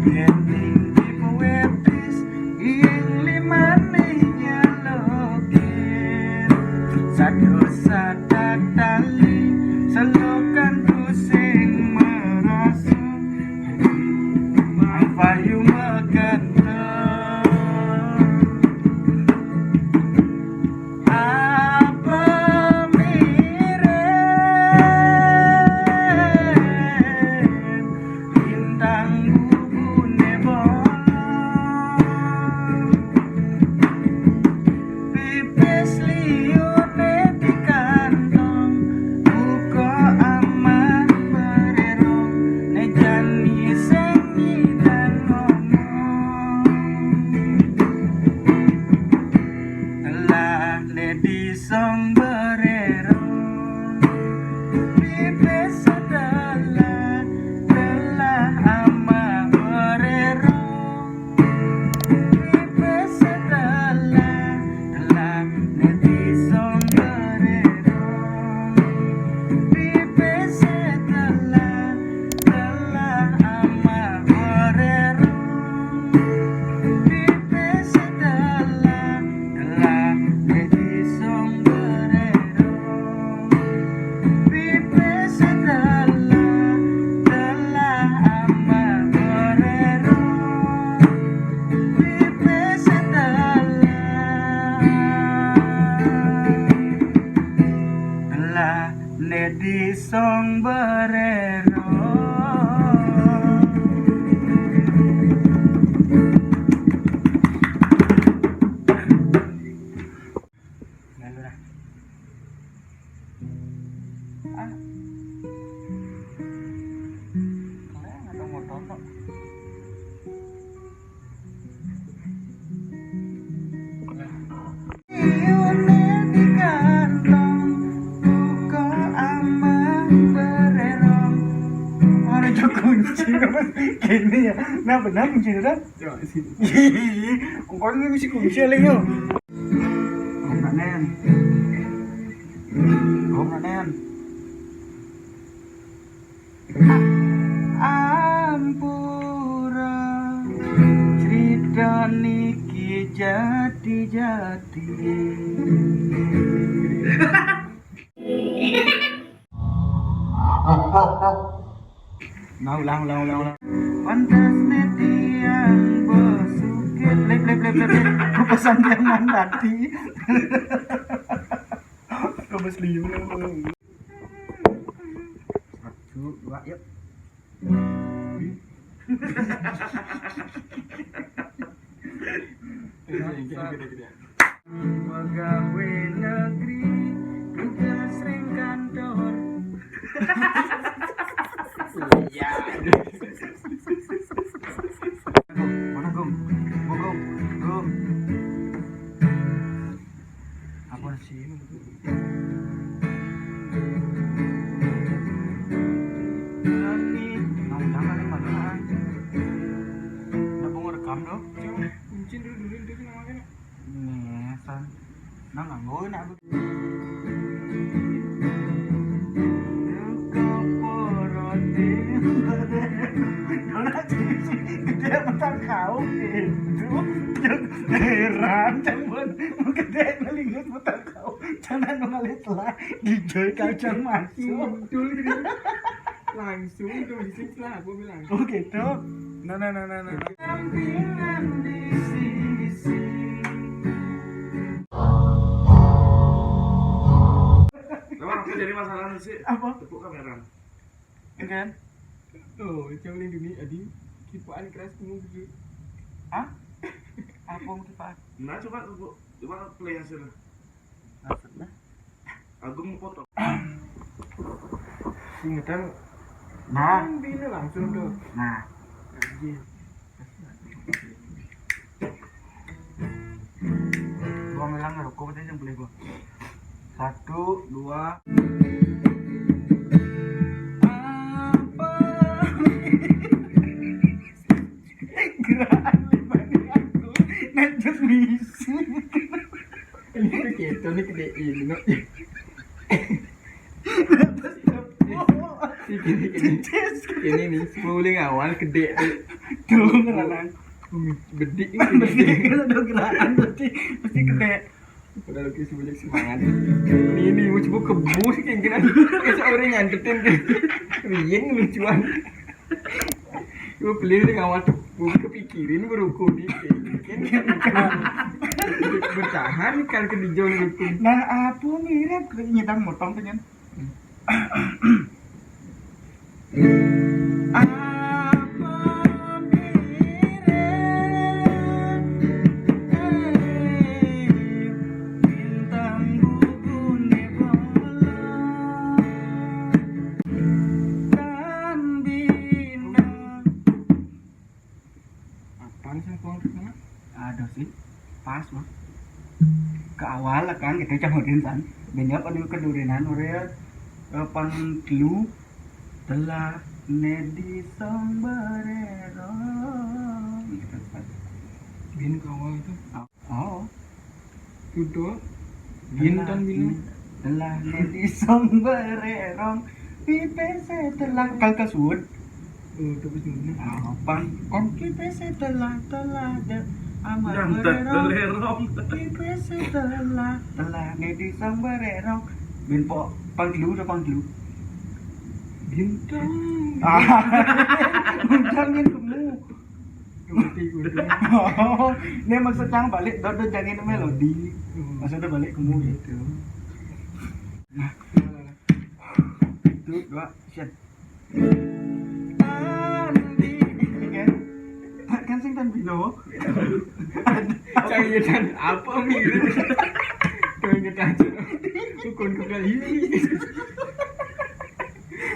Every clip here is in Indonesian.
Ending tipe webis ing limane nyalokin satu sadak tali selokan pusing merasuk payu meganteng apa mirip bintang gugune bolong pipis liune di kantong uga aman bererong nejani sengi dan ngomong telah ledi song bererong pipis adalah telah ama bererong pipis adalah telah ledi song bererong pipis adalah telah ama bererong pipis adalah telah ledi song bererong pipis adalah telah ama bererong pipis adalah ledi song bererong. Lalu dah. Kalian atau mau tonton? Iune di kantong buka aman bererong. Orang Joko kunci kan gini ya. Nah benar kunci dah. Ya sini. Engkau ni mesti kunci lagi yo. Om Ranen. Om Ranen. Ampura cerita niki jati-jati. Nah, ulang. Pantas netiang besukit. Lep. Kepesan dia mandati. Kemes liu. 1, 2, yuk. Pegawai negeri tugas ring kantor. Iya. Mana Gum? Gum. Apa sih ini? Jangan yang mana? Nak mau rekam dong? Kuncin dulu itu namanya. Nih, san. Nang ngoi nak. Gede mentang kau itu heran cuman gede ngelingut mentang kau jangan mengalir telah dijoy kacang masuk langsung itu bisnis lah aku bilang oh gitu nah sampingan di sisi memang aku jadi masalah sih apa tepuk kamera kan oh yang paling dunia adi kipaan keras kamu gitu ah apa kipaan nah coba play hasilnya aku mau foto ingetan nah bina langsung tuh nah gua bilang ngerokok aja yang beli gua 1, 2 gerakan libatnya aku ngajak misi ini gitu nih gede ini ini nih 10 awal gede Tuh ngelanang. Bedik Pasti kan ada gerakan pasti gede. padahal kita sebanyak semangat ini mau coba kebus kayak gini kayak seorang ngantetin rian lucuan gue beli dari awal tuh gue kepikirin baru kodi bertahan kan ke dijauh rukun Nah, apa mirip nyetang motong tuh nyen. apaan sih kau sana Ada sih, pas mah. Ke awal lah kan kita campur san. Banyak ada kedurinan urea pan kilu telah nedi sombrero. Gitu kan. bin kawal itu Oh, tuh bin dan bilang telah nedi sombrero. Pipe telah kalkasud. terus gimana Apa? Kon pipe telah de amat Jantet berero. belerong. Pipe telah nedi sombrero. Bin po panggilu udah panggilu. bintang Jangan kamu. mati gue Oh, ini maksudnya balik dodo jangan melodi. Maksudnya balik kamu gitu. Nah, itu dua shit. Andi, kan sing tan bino. cahaya dan apa mirip kau inget aja ukun kali ini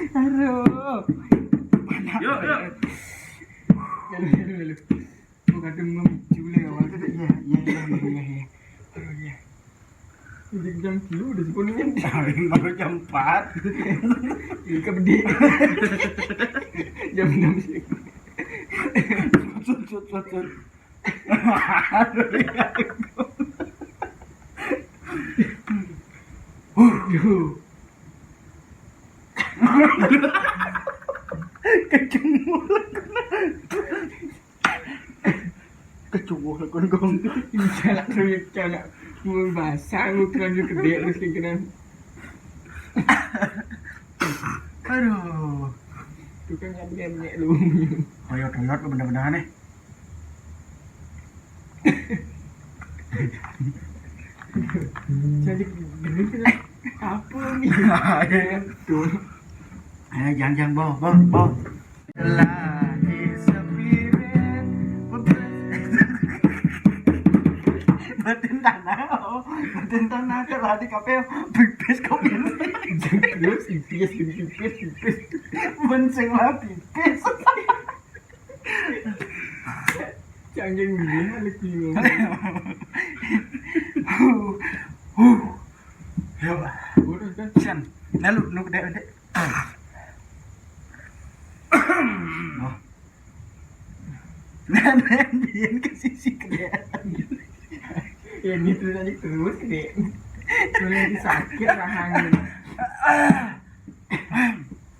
Aduh. Yuk, yuk. Kau kata memicu lah awal tu Ya, ya. udah jam 10 udah 10 minit Baru jam 4. ini kebedik jam 6 sih Cut. Yuh. Kecumuh lah kon. Jalan terus jalan mau basah mau terus gede terus kena Aduh. tu kan nyak lu Koyot bener-bener aneh. jadi gini kan apa nih tuh Jangan bo. Lagi spirit Batin tanah telah di kapel pipis kopi terus ipis benceng lah pipis canggih gini halik bingung Yuk, udah kan San, lalu nu gede. Oh. Nah, dia ke sisi gede. ya ini terus aja terus gede mulai sakit rahangnya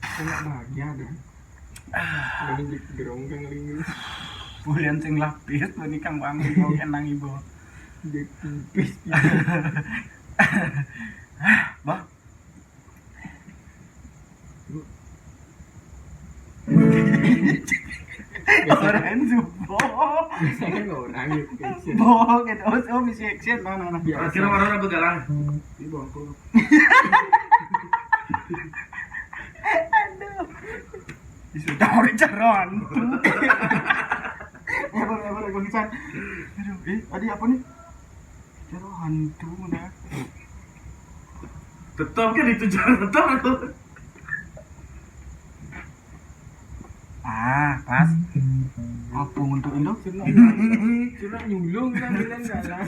kena bahagia deh jadi gerong kan lagi Bulan sing lapis ini kang wangi mau kenang ibu. jadi tipis Bah. Orang zubo. biasanya kan orang gitu action Bo, gitu. Oh, misi action. Nah. biasa Akhirnya warna begalang. di bawah Aduh. Sudah orang caron. Ever gonisan. Aduh, tadi apa nih? Caro hantu mana? Tetap kan itu jalan tetap aku. Pas. Apa untuk Indo? cuma nyulung kan bilang jalan